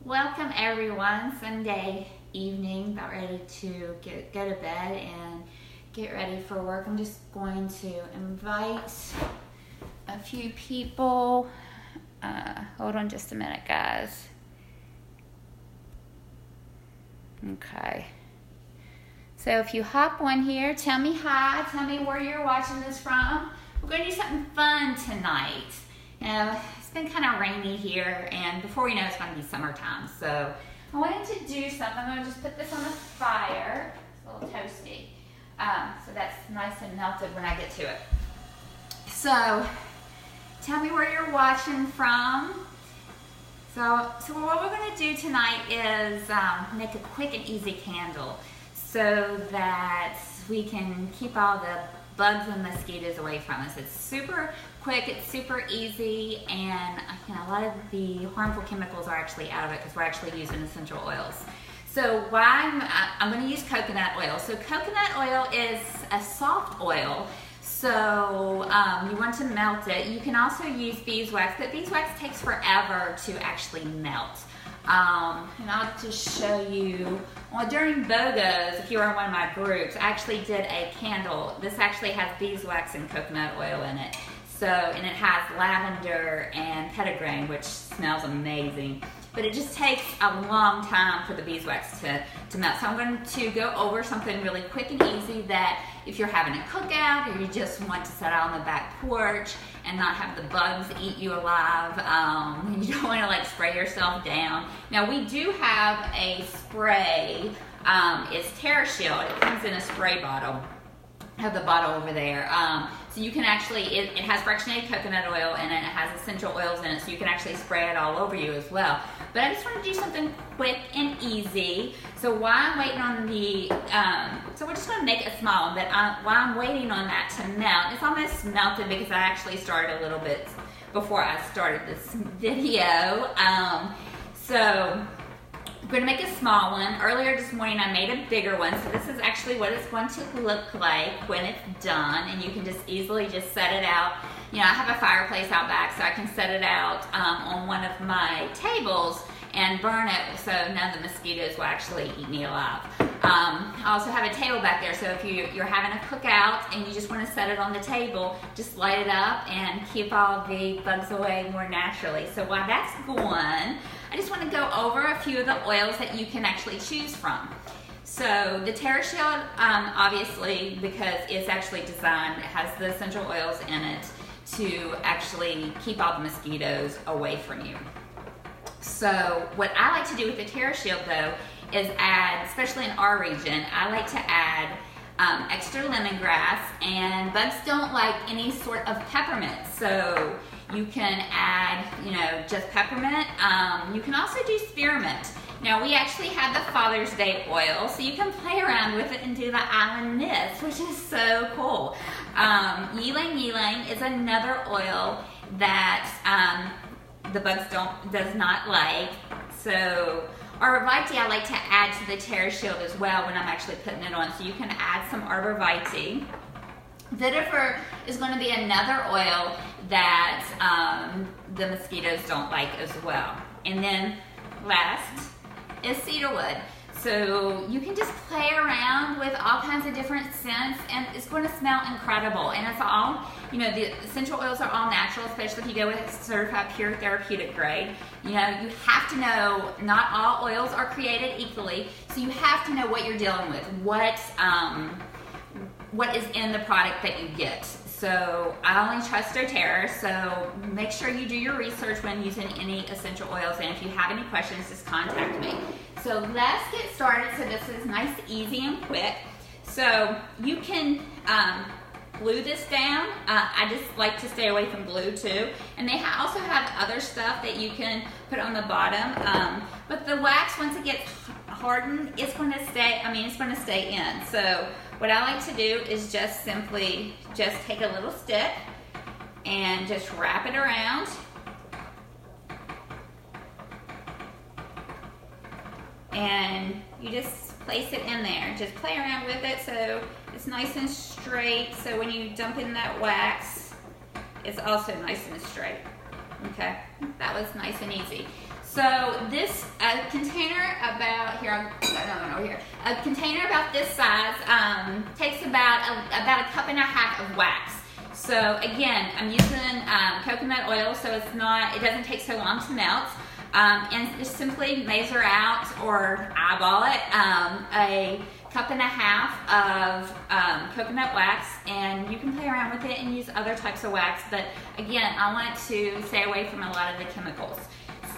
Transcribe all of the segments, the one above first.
Welcome everyone. Sunday evening, about ready to go to bed and get ready for work. I'm just going to invite a few people. Hold on just a minute, guys. Okay. So if you hop on here, tell me hi, tell me where you're watching this from. We're going to do something fun tonight. You know, it's been kind of rainy here, and before we know it's going to be summertime. So I wanted to do something. I'm going to just put this on the fire. It's a little toasty. So that's nice and melted when I get to it. So tell me where you're watching from. So what we're going to do tonight is make a quick and easy candle so that we can keep all the bugs and mosquitoes away from us. It's super quick, it's super easy, and a lot of the harmful chemicals are actually out of it because we're actually using essential oils. So I'm going to use coconut oil. So coconut oil is a soft oil, so you want to melt it. You can also use beeswax, but beeswax takes forever to actually melt. And I'll just show you, well, during BOGOs, if you were in one of my groups, I actually did a candle. This actually has beeswax and coconut oil in it. So, and it has lavender and petitgrain, which smells amazing. But it just takes a long time for the beeswax to melt. So I'm going to go over something really quick and easy that if you're having a cookout or you just want to sit out on the back porch and not have the bugs eat you alive, you don't want to like spray yourself down. Now we do have a spray, it's TerraShield. It comes in a spray bottle. I have the bottle over there. So you can actually, it has fractionated coconut oil in it, it has essential oils in it, so you can actually spray it all over you as well. But I just want to do something quick and easy. So while I'm waiting on the, so we're just going to make a small one, but while I'm waiting on that to melt, it's almost melted because I actually started a little bit before I started this video. So I'm going to make a small one. Earlier this morning I made a bigger one, so this is actually what it's going to look like when it's done, and you can just easily just set it out. You know, I have a fireplace out back, so I can set it out on one of my tables and burn it so none of the mosquitoes will actually eat me alive. I also have a table back there, so if you're having a cookout and you just want to set it on the table, just light it up and keep all the bugs away more naturally. So while that's going, I just want to go over a few of the oils that you can actually choose from. So the TerraShield, obviously, because it's actually designed, it has the essential oils in it to actually keep all the mosquitoes away from you. So what I like to do with the TerraShield though is add, especially in our region, I like to add extra lemongrass, and bugs don't like any sort of peppermint. So you can add, you know, just peppermint. You can also do spearmint. Now we actually have the Father's Day oil, so you can play around with it and do the island mist, which is so cool. Ylang ylang is another oil that the bugs does not like. So arborvitae I like to add to the TerraShield as well when I'm actually putting it on. So you can add some arborvitae. Vetiver is going to be another oil that the mosquitoes don't like as well. And then last is cedarwood. So you can just play around with all kinds of different scents, and it's going to smell incredible. And it's all, you know, the essential oils are all natural, especially if you go with certified pure therapeutic grade. You know, you have to know not all oils are created equally, so you have to know what you're dealing with, what is in the product that you get. So I only trust doTERRA, so make sure you do your research when using any essential oils, and if you have any questions, just contact me. So let's get started. So this is nice, easy, and quick. So you can glue this down. I just like to stay away from glue too. And they also have other stuff that you can put on the bottom. But the wax, once it gets hardened, it's going to stay, it's going to stay in. So what I like to do is just simply just take a little stick and just wrap it around. And you just place it in there. Just play around with it so it's nice and straight. So when you dump in that wax, it's also nice and straight. Okay, that was nice and easy. So this container about here, I'll put that another one over here. A container about this size takes about a cup and a half of wax. So again, I'm using coconut oil, so it doesn't take so long to melt. And just simply measure out or eyeball it a cup and a half of coconut wax, and you can play around with it and use other types of wax, but again, I want to stay away from a lot of the chemicals.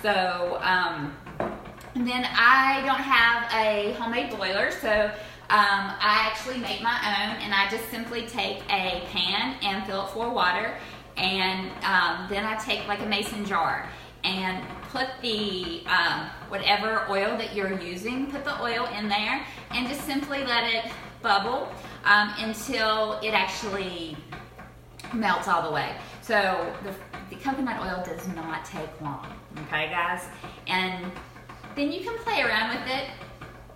So, and then I don't have a homemade boiler, so I actually make my own, and I just simply take a pan and fill it full of water, and then I take like a mason jar and put the whatever oil that you're using, put the oil in there and just simply let it bubble until it actually melts all the way. So the coconut oil does not take long, okay guys? And then you can play around with it.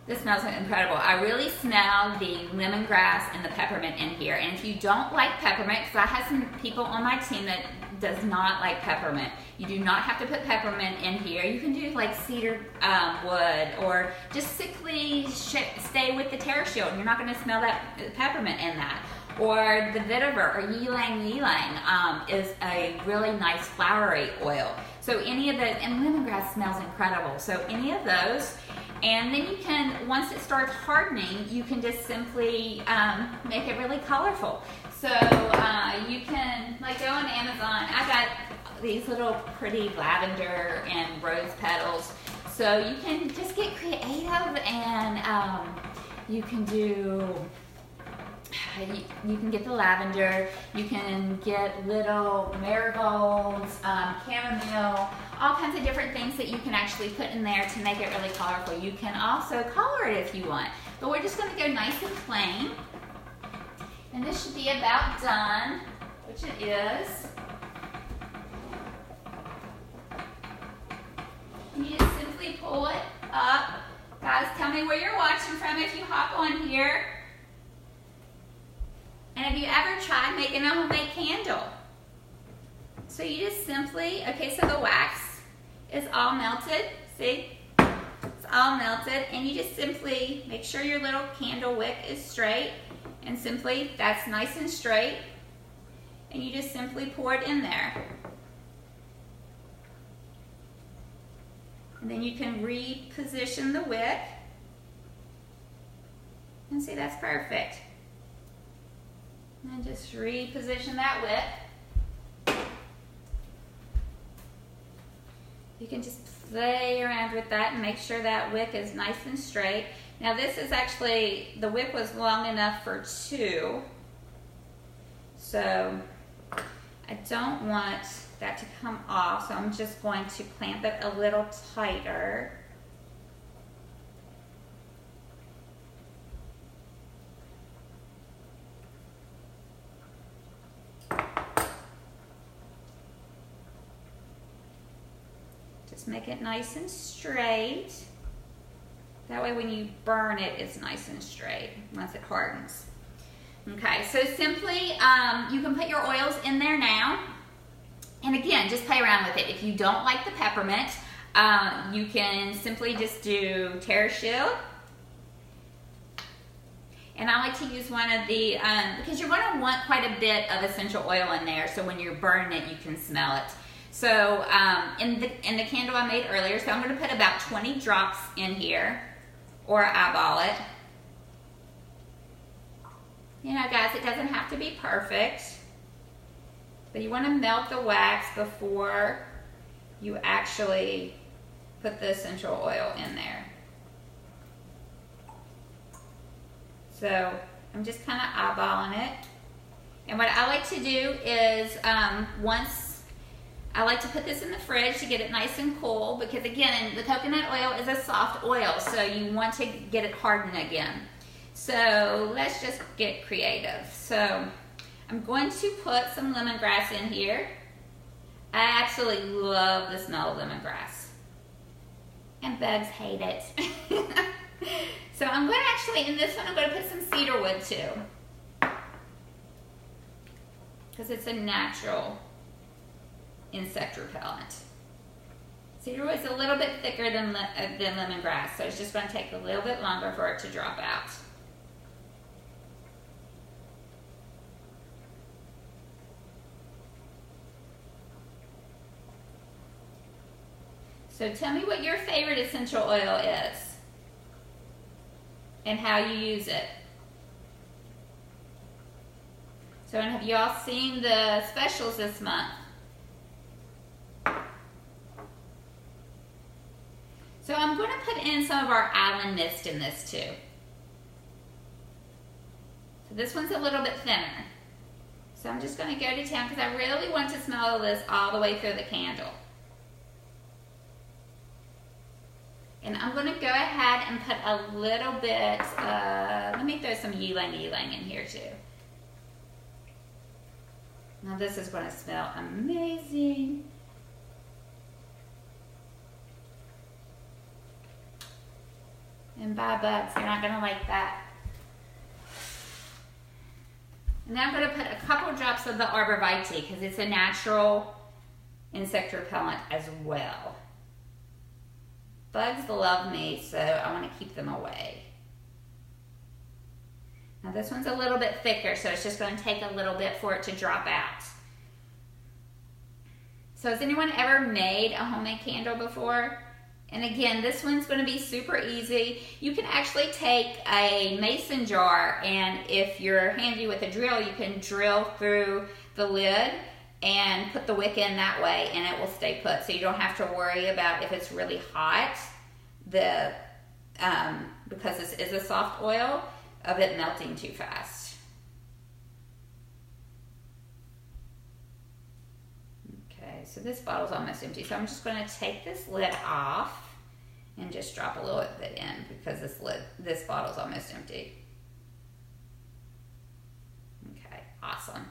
This smells incredible. I really smell the lemongrass and the peppermint in here. And if you don't like peppermint, because I have some people on my team that does not like peppermint, you do not have to put peppermint in here. You can do like cedar wood, or just simply stay with the TerraShield. You're not going to smell that peppermint in that. Or the vetiver or ylang ylang is a really nice flowery oil. So any of those, and lemongrass smells incredible. So any of those. And then you can, once it starts hardening, you can just simply make it really colorful. So you can like go on Amazon. I got these little pretty lavender and rose petals. So you can just get creative, and you can do, you can get the lavender, you can get little marigolds, chamomile, all kinds of different things that you can actually put in there to make it really colorful. You can also color it if you want, but we're just going to go nice and plain. And this should be about done, which it is. And you just simply pull it up. Guys, tell me where you're watching from if you hop on here. And have you ever tried making a homemade candle? So you just simply, okay, so the wax is all melted, see? It's all melted, and you just simply make sure your little candle wick is straight, and simply, that's nice and straight, and you just simply pour it in there. And then you can reposition the wick, and see, that's perfect. And just reposition that wick. You can just play around with that and make sure that wick is nice and straight. Now this is actually, the wick was long enough for 2. So I don't want that to come off, so I'm just going to clamp it a little tighter. Just make it nice and straight. That way when you burn it, it's nice and straight once it hardens. Okay, so simply, you can put your oils in there now. And again, just play around with it. If you don't like the peppermint, you can simply just do TerraShield. And I like to use one of the, because you're going to want quite a bit of essential oil in there, so when you're burning it, you can smell it. So in the candle I made earlier, so I'm going to put about 20 drops in here, or eyeball it. You know, guys, it doesn't have to be perfect, but you want to melt the wax before you actually put the essential oil in there. So I'm just kind of eyeballing it. And what I like to do is I like to put this in the fridge to get it nice and cool, because again, the coconut oil is a soft oil, so you want to get it hardened again. So let's just get creative. So I'm going to put some lemongrass in here. I absolutely love the smell of lemongrass. And bugs hate it. So I'm going to actually, in this one, I'm going to put some cedar wood too, because it's a natural insect repellent. Cedarwood is a little bit thicker than lemongrass, so it's just going to take a little bit longer for it to drop out. So tell me what your favorite essential oil is and how you use it. So, and have you all seen the specials this month? So I'm going to put in some of our island mist in this too. So this one's a little bit thinner. So I'm just going to go to town because I really want to smell this all the way through the candle. And I'm going to go ahead and put a little bit, let me throw some ylang ylang in here too. Now this is going to smell amazing. And bye bugs, you're not going to like that. And now I'm going to put a couple drops of the arborvitae because it's a natural insect repellent as well. Bugs love me, so I want to keep them away. Now this one's a little bit thicker, so it's just going to take a little bit for it to drop out. So has anyone ever made a homemade candle before? And again, this one's going to be super easy. You can actually take a mason jar, and if you're handy with a drill, you can drill through the lid and put the wick in that way, and it will stay put. So you don't have to worry about if it's really hot, because this is a soft oil, of it melting too fast. Okay, so this bottle's almost empty. So I'm just going to take this lid off and just drop a little bit in because this bottle's almost empty. Okay, awesome.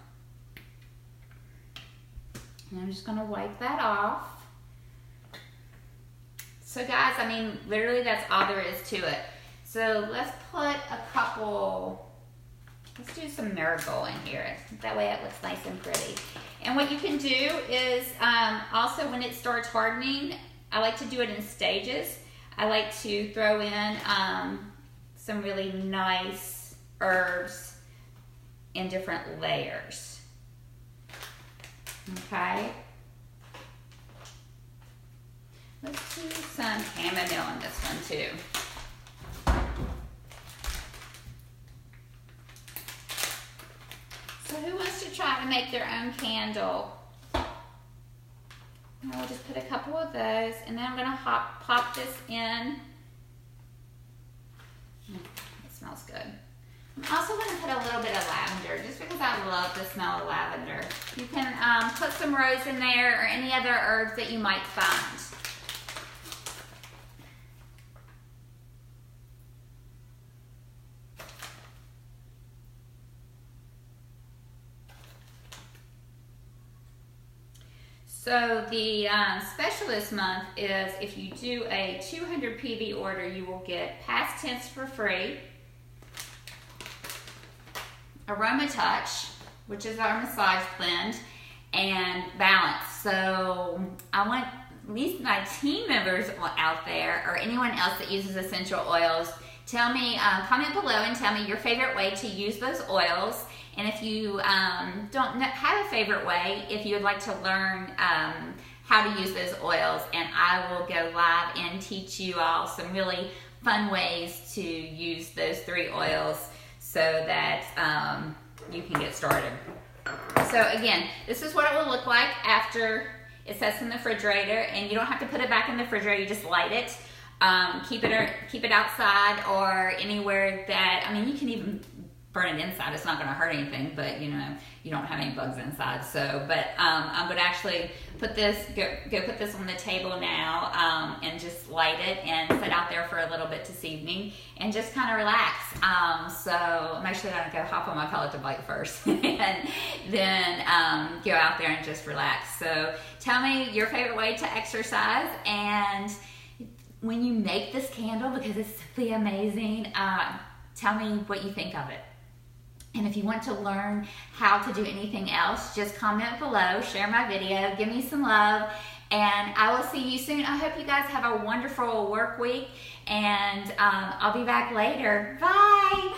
And I'm just going to wipe that off. So guys, I mean, literally that's all there is to it. So let's put a couple, let's do some marigold in here. That way it looks nice and pretty. And what you can do is, also when it starts hardening, I like to do it in stages. I like to throw in some really nice herbs in different layers. Okay. Let's do some chamomile in this one too. So who wants to try to make their own candle? I'll just put a couple of those, and then I'm going to pop this in. It smells good. I'm also going to put a little bit of lavender, just because I love the smell of lavender. You can put some rose in there or any other herbs that you might find. So the special this month is if you do a 200 PV order, you will get Past Tense for free, Aroma Touch, which is our massage blend, and Balance. So I want at least my team members out there or anyone else that uses essential oils, tell me, comment below and tell me your favorite way to use those oils. And if you don't have a favorite way, if you would like to learn how to use those oils, and I will go live and teach you all some really fun ways to use those 3 oils so that you can get started. So again, this is what it will look like after it sets in the refrigerator, and you don't have to put it back in the refrigerator, you just light it. Keep it outside or anywhere that, I mean, you can even burn it inside. It's not going to hurt anything, but you know, you don't have any bugs inside. So, but I'm going to actually put this, go put this on the table now, and just light it and sit out there for a little bit this evening and just kind of relax. So I'm actually going to go hop on my pellet to bite first and then go out there and just relax. So tell me your favorite way to exercise, and when you make this candle, because it's simply amazing, tell me what you think of it. And if you want to learn how to do anything else, just comment below, share my video, give me some love, And I will see you soon. I hope you guys have a wonderful work week, and I'll be back later. Bye.